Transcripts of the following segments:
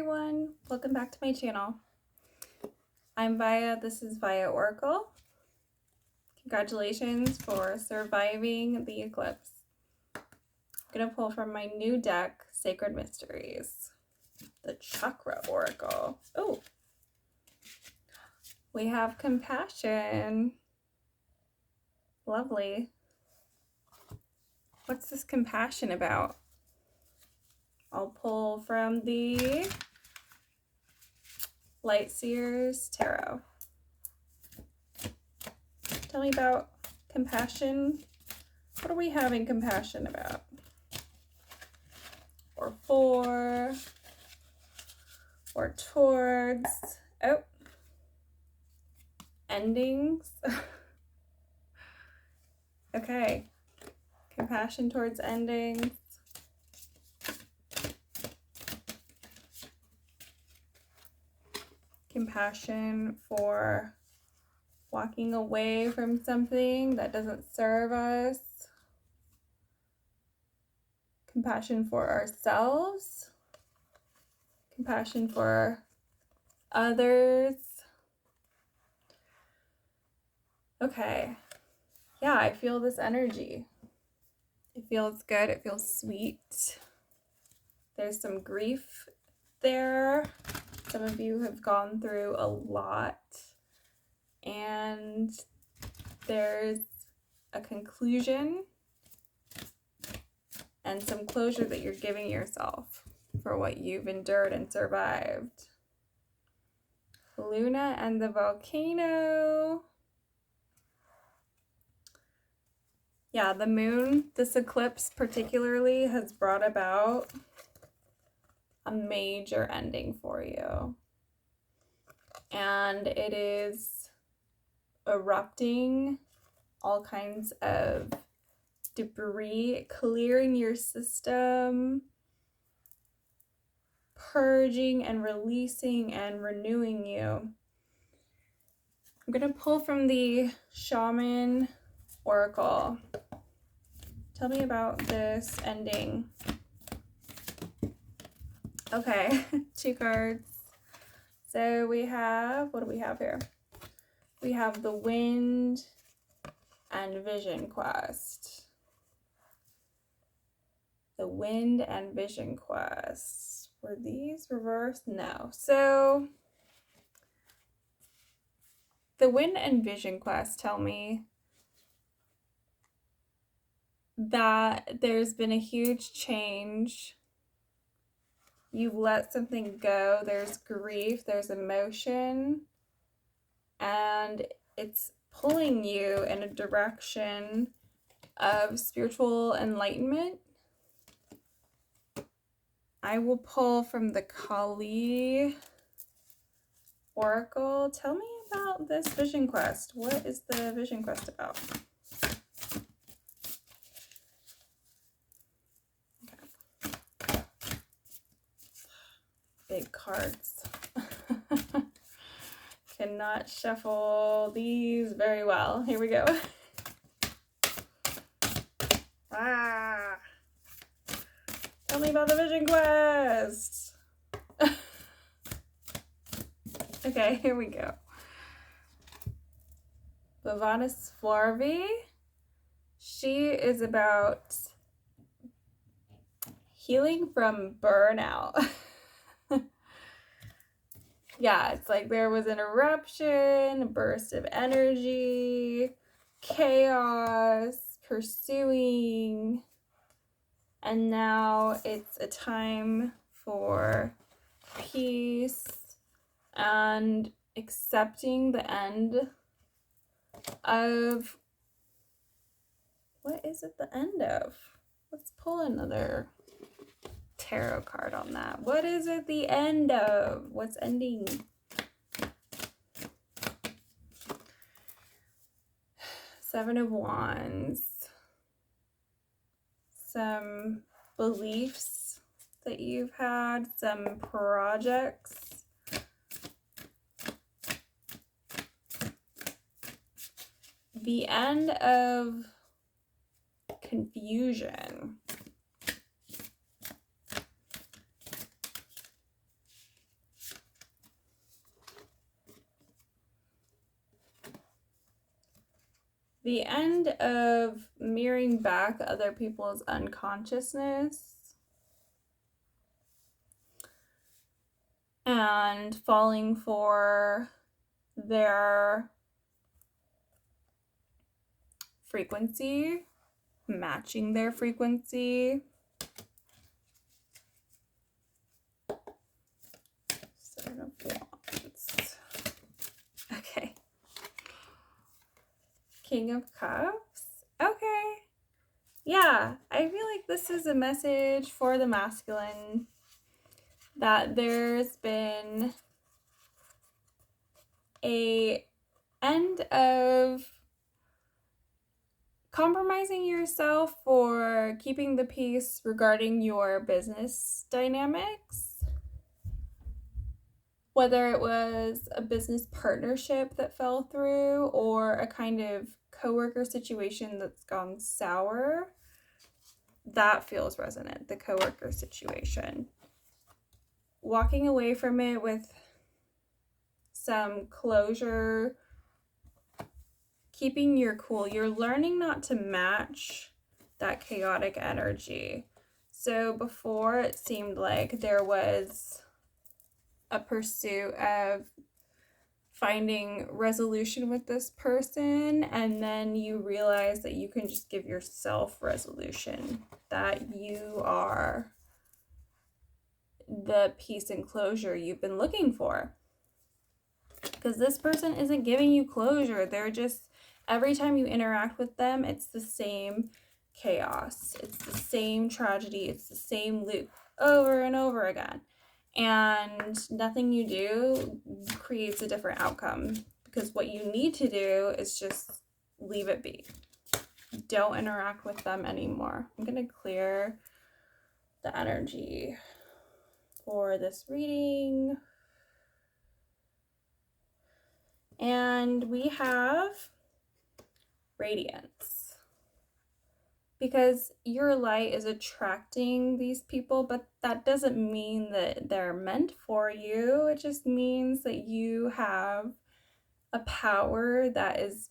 everyone, welcome back to my channel. I'm Via, this is Via Oracle. Congratulations for surviving the eclipse. I'm going to pull from my new deck, Sacred Mysteries, the Chakra Oracle. Oh, we have compassion. Lovely. What's this compassion about? I'll pull from the Lightseers Tarot. Tell me about compassion. What are we having compassion about? Or for, or towards. Oh, endings. Okay, compassion towards endings. Compassion for walking away from something that doesn't serve us. Compassion for ourselves. Compassion for others. Okay. Yeah, I feel this energy. It feels good. It feels sweet. There's some grief there. Some of you have gone through a lot. And there's a conclusion and some closure that you're giving yourself for what you've endured and survived. Luna and the volcano. Yeah, the moon, this eclipse particularly, has brought about a major ending for you. And it is erupting all kinds of debris, clearing your system, purging and releasing and renewing you. I'm going to pull from the Shaman Oracle. Tell me about this ending. Okay, 2 cards. So we have, what do we have here? We have the Wind and Vision Quest. The Wind and Vision Quest. Were these reversed? No. So the Wind and Vision Quest tell me that there's been a huge change. You've let something go. There's grief, there's emotion, and it's pulling you in a direction of spiritual enlightenment. I will pull from the Kali Oracle. Tell me about this Vision Quest. What is the Vision Quest about? Okay. Big cards. Cannot shuffle these very well. Here we go. Ah. Tell me about the Vision Quest. Okay, here we go. Lavanis Flarvi. She is about healing from burnout. Yeah, it's like there was an eruption, a burst of energy, chaos, pursuing, and now it's a time for peace and accepting the end of, what is it the end of? Let's pull another tarot card on that. What is it the end of? What's ending? Seven of Wands. Some beliefs that you've had, some projects. The end of confusion. the end of mirroring back other people's unconsciousness and falling for their frequency, matching their frequency. Seven of Wands. Okay. King of Cups. Okay. Yeah, I feel like this is a message for the masculine that there's been a end of compromising yourself for keeping the peace regarding your business dynamics. Whether it was a business partnership that fell through or a kind of coworker situation that's gone sour, that feels resonant, the coworker situation. Walking away from it with some closure, keeping your cool. You're learning not to match that chaotic energy. So before it seemed like there was a pursuit of finding resolution with this person, and then you realize that you can just give yourself resolution, that you are the peace and closure you've been looking for. Because this person isn't giving you closure. They're just, every time you interact with them, it's the same chaos. It's the same tragedy. It's the same loop over and over again. And nothing you do creates a different outcome, because what you need to do is just leave it be. Don't interact with them anymore. I'm going to clear the energy for this reading. And we have radiance, because your light is attracting these people, but that doesn't mean that they're meant for you. It just means that you have a power that is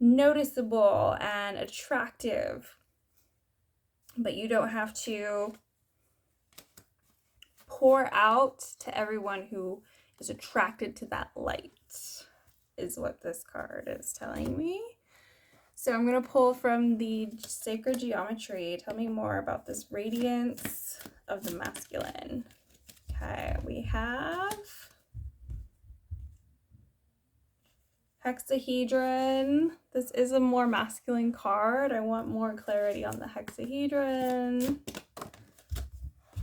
noticeable and attractive, but you don't have to pour out to everyone who is attracted to that light, is what this card is telling me. So I'm going to pull from the sacred geometry. Tell me more about this radiance of the masculine. Okay, we have hexahedron. This is a more masculine card. I want more clarity on the hexahedron.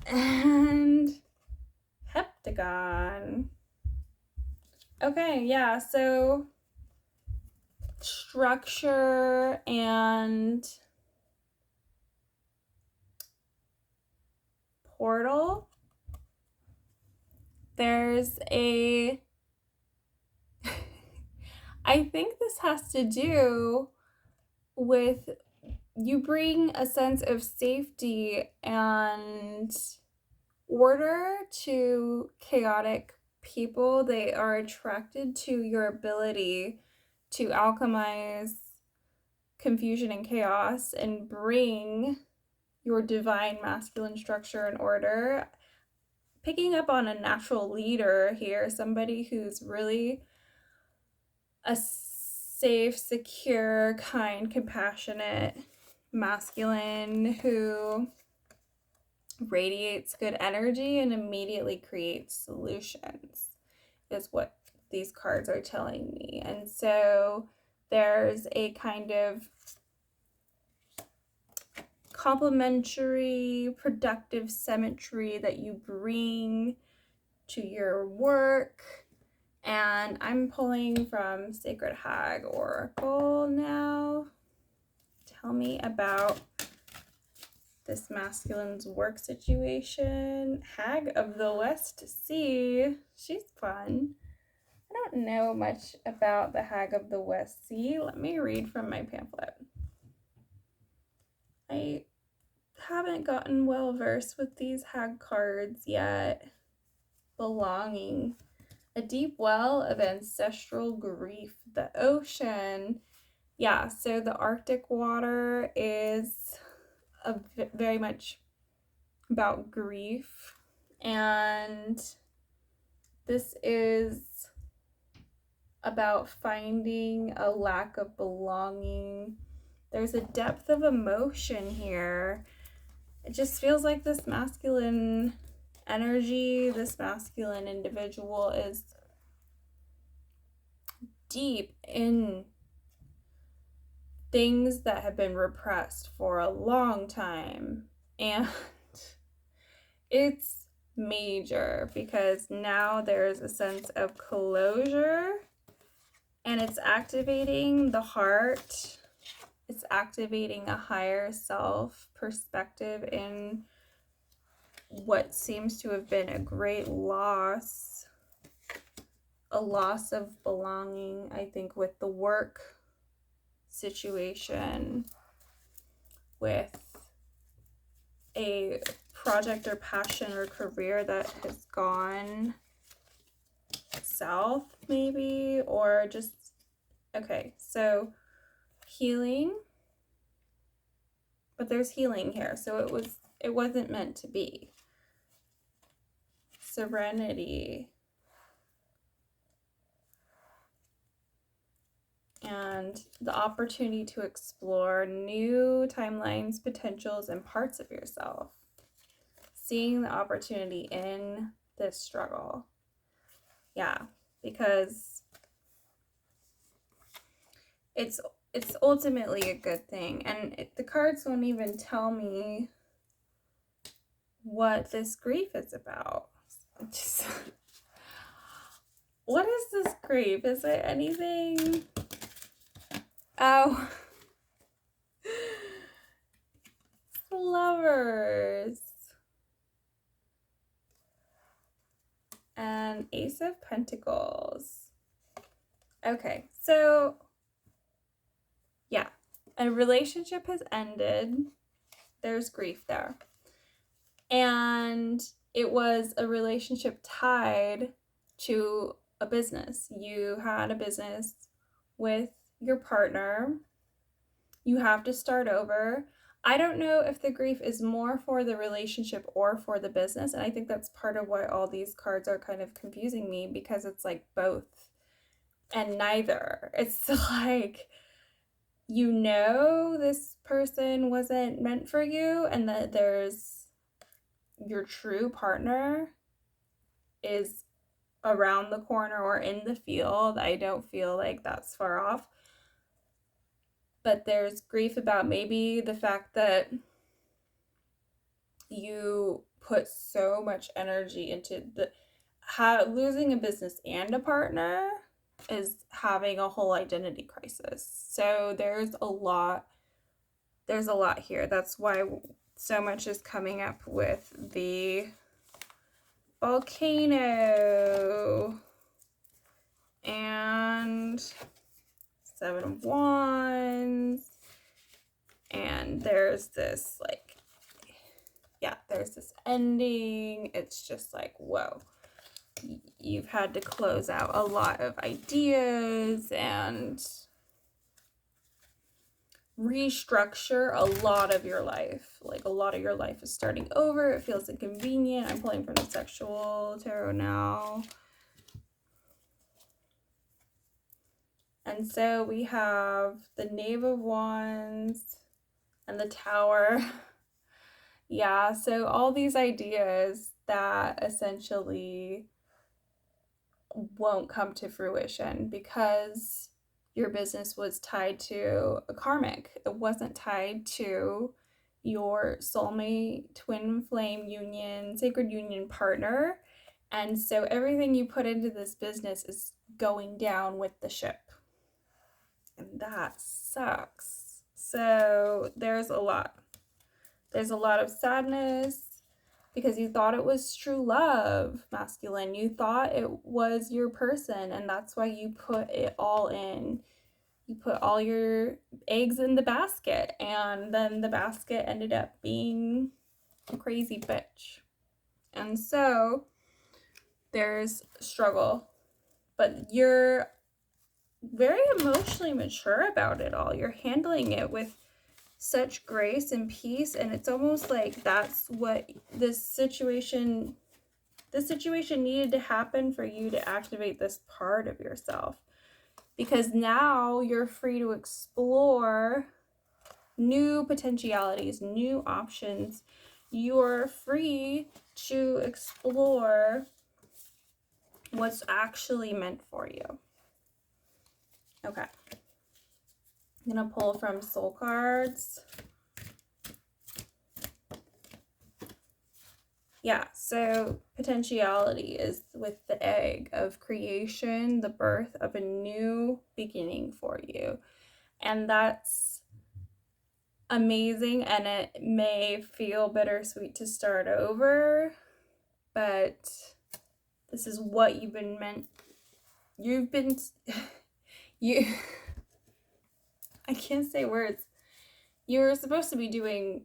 And heptagon. Okay, yeah, so structure and portal. There's a I think this has to do with, you bring a sense of safety and order to chaotic people. They are attracted to your ability to alchemize confusion and chaos and bring your divine masculine structure and order. Picking up on a natural leader here, somebody who's really a safe, secure, kind, compassionate masculine who radiates good energy and immediately creates solutions, is what these cards are telling me. And so there's a kind of complementary, productive symmetry that you bring to your work. And I'm pulling from Sacred Hag Oracle now. Tell me about this masculine's work situation. Hag of the West Sea. She's fun. I don't know much about the Hag of the West Sea. Let me read from my pamphlet. I haven't gotten well versed with these Hag cards yet. Belonging. A deep well of ancestral grief. The ocean. Yeah, so the Arctic water is very much about grief. And this is about finding a lack of belonging. There's a depth of emotion here. It just feels like this masculine energy, this masculine individual is deep in things that have been repressed for a long time. And it's major because now there's a sense of closure, and it's activating the heart. It's activating a higher self perspective in what seems to have been a great loss, a loss of belonging, I think, with the work situation, with a project or passion or career that has gone south, maybe, or just, okay, so healing, but there's healing here, so it wasn't meant to be. Serenity. And the opportunity to explore new timelines, potentials, and parts of yourself. Seeing the opportunity in this struggle. Yeah, because it's ultimately a good thing. And the cards won't even tell me what this grief is about. Just, what is this grief? Is it anything? Oh. Lovers. And Ace of Pentacles. Okay, so yeah, a relationship has ended. There's grief there. And it was a relationship tied to a business. You had a business with your partner. You have to start over. I don't know if the grief is more for the relationship or for the business. And I think that's part of why all these cards are kind of confusing me, because it's like both and neither. It's like, you know, this person wasn't meant for you, and that there's your true partner is around the corner or in the field. I don't feel like that's far off. But there's grief about maybe the fact that you put so much energy into losing a business and a partner is having a whole identity crisis. So there's a lot here. That's why so much is coming up with the volcano and 7 of Wands, and there's this like, yeah, there's this ending. It's just like, whoa, you've had to close out a lot of ideas and restructure a lot of your life. Like, a lot of your life is starting over. It feels inconvenient. I'm pulling from the sexual tarot now. And so we have the Knave of Wands and the Tower. Yeah, so all these ideas that essentially won't come to fruition because your business was tied to a karmic. It wasn't tied to your soulmate, twin flame union, sacred union partner. And so everything you put into this business is going down with the ship. And that sucks. So there's a lot. There's a lot of sadness because you thought it was true love, masculine. You thought it was your person, and that's why you put it all in. You put all your eggs in the basket, and then the basket ended up being a crazy bitch. And so there's struggle. but you're very emotionally mature about it all. You're handling it with such grace and peace, and it's almost like that's what this situation needed to happen for you to activate this part of yourself, because now you're free to explore new potentialities, new options. You're free to explore what's actually meant for you. Okay. I'm going to pull from soul cards. Yeah, so potentiality is with the egg of creation, the birth of a new beginning for you. And that's amazing, and it may feel bittersweet to start over, but this is what you've been meant. I can't say words. You're supposed to be doing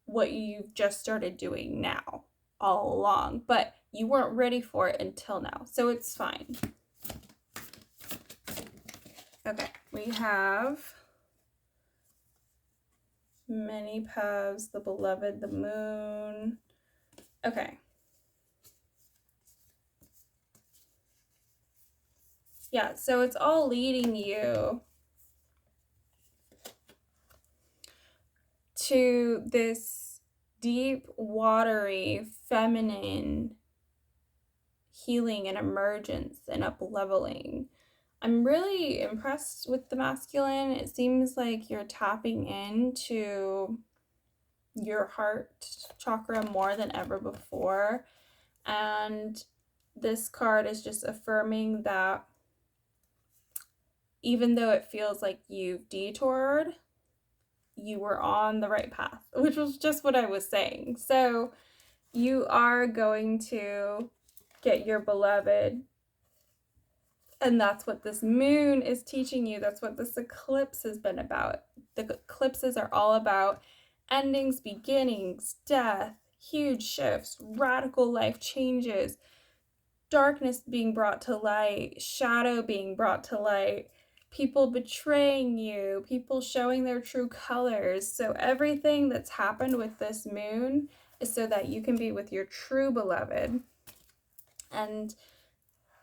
what you've just started doing now all along, but you weren't ready for it until now, so it's fine. Okay, we have many paths, the beloved, the moon. Okay. Yeah, so it's all leading you to this deep, watery, feminine healing and emergence and up-leveling. I'm really impressed with the masculine. It seems like you're tapping into your heart chakra more than ever before. And this card is just affirming that even though it feels like you've detoured, you were on the right path, which was just what I was saying. So you are going to get your beloved, and that's what this moon is teaching you. That's what this eclipse has been about. The eclipses are all about endings, beginnings, death, huge shifts, radical life changes, darkness being brought to light, shadow being brought to light, people betraying you, people showing their true colors. So everything that's happened with this moon is so that you can be with your true beloved. And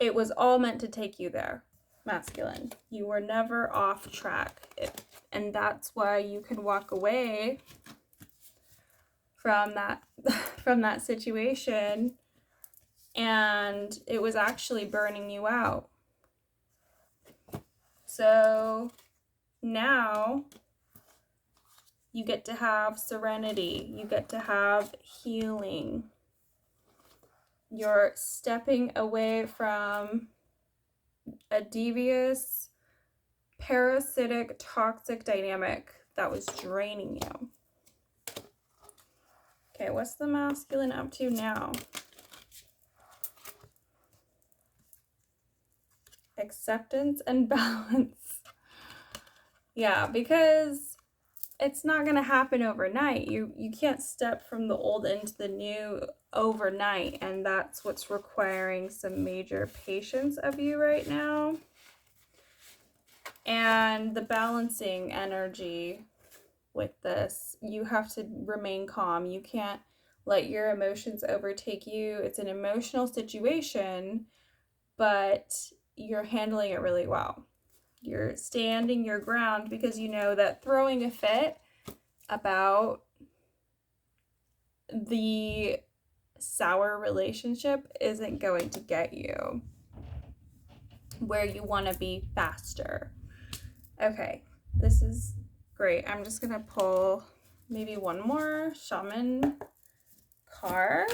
it was all meant to take you there, masculine. You were never off track. And that's why you can walk away from that situation, and it was actually burning you out. So now you get to have serenity. You get to have healing. You're stepping away from a devious, parasitic, toxic dynamic that was draining you. Okay, what's the masculine up to now? Acceptance and balance. Yeah, because it's not going to happen overnight. You can't step from the old into the new overnight, and that's what's requiring some major patience of you right now. And the balancing energy with this, you have to remain calm. You can't let your emotions overtake you. It's an emotional situation, but you're handling it really well. You're standing your ground because you know that throwing a fit about the sour relationship isn't going to get you where you want to be faster. Okay, this is great. I'm just going to pull maybe one more shaman card,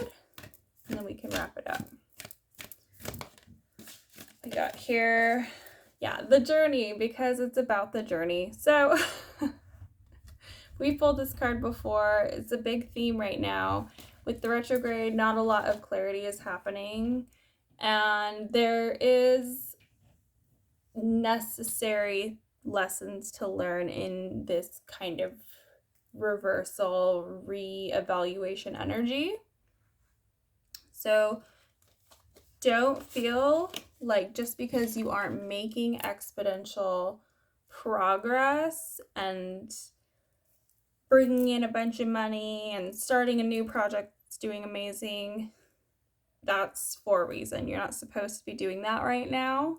and then we can wrap it up. I got here, yeah, the journey, because it's about the journey. So we pulled this card before. It's a big theme right now. With the retrograde, not a lot of clarity is happening, and there is necessary lessons to learn in this kind of reversal, re-evaluation energy. So don't feel Like, just because you aren't making exponential progress and bringing in a bunch of money and starting a new project that's doing amazing, that's for a reason. You're not supposed to be doing that right now.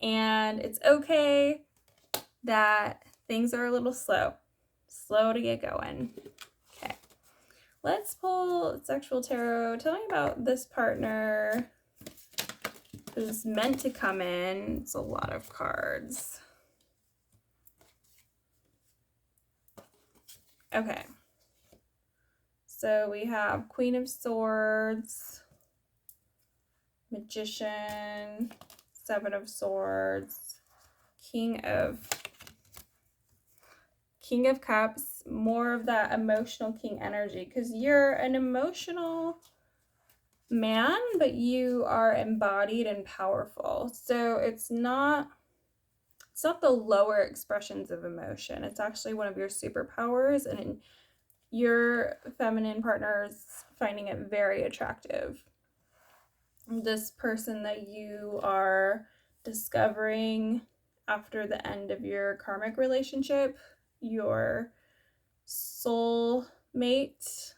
And it's okay that things are a little slow to get going. Okay, let's pull Sexual Tarot. Tell me about this partner who's meant to come in. It's a lot of cards. Okay, so we have Queen of Swords, Magician, Seven of Swords, King of Cups, more of that emotional king energy, because you're an emotional man, but you are embodied and powerful. So it's not the lower expressions of emotion. It's actually one of your superpowers, and your feminine partner is finding it very attractive. This person that you are discovering after the end of your karmic relationship, your soul mate,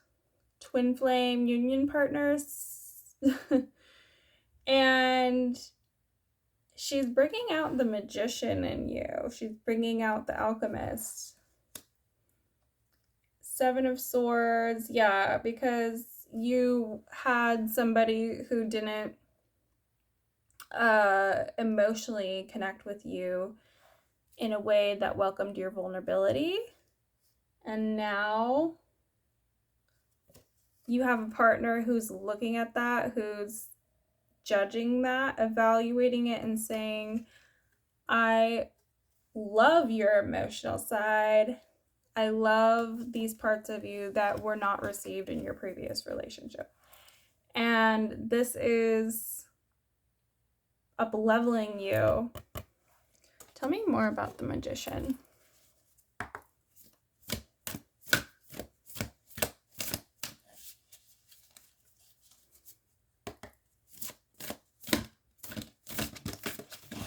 twin flame union partners. And she's bringing out the magician in you. She's bringing out the alchemist. Seven of Swords, yeah, because you had somebody who didn't emotionally connect with you in a way that welcomed your vulnerability. And now you have a partner who's looking at that, who's judging that, evaluating it, and saying, I love your emotional side. I love these parts of you that were not received in your previous relationship. And this is up-leveling you. Tell me more about the Magician.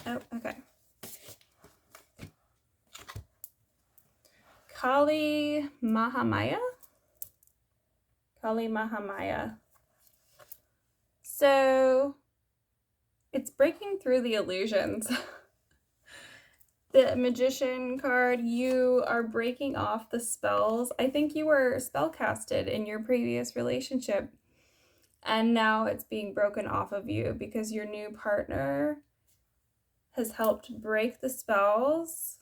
Oh, okay. Kali Mahamaya. So it's breaking through the illusions. The Magician card, you are breaking off the spells. I think you were spellcasted in your previous relationship, and now it's being broken off of you because your new partner has helped break the spells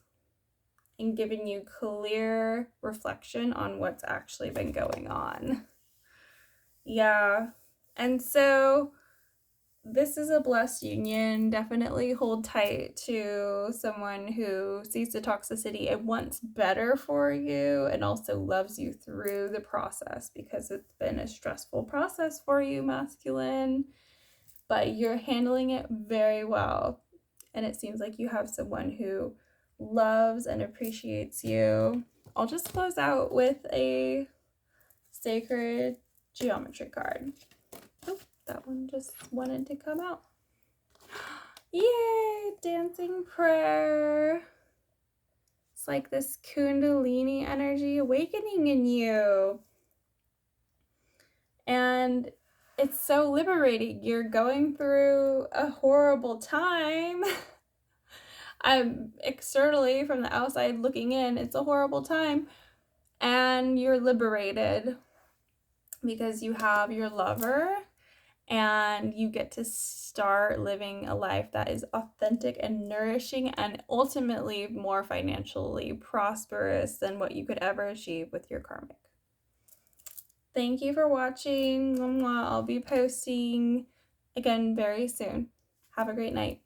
and given you clear reflection on what's actually been going on. Yeah, and so this is a blessed union. Definitely hold tight to someone who sees the toxicity and wants better for you and also loves you through the process, because it's been a stressful process for you, masculine, but you're handling it very well. And it seems like you have someone who loves and appreciates you. I'll just close out with a sacred geometry card. Oh, that one just wanted to come out. Yay, dancing prayer. It's like this Kundalini energy awakening in you. And it's so liberating. You're going through a horrible time. I'm externally from the outside looking in, it's a horrible time. And you're liberated because you have your lover, and you get to start living a life that is authentic and nourishing and ultimately more financially prosperous than what you could ever achieve with your karmic. Thank you for watching. I'll be posting again very soon. Have a great night.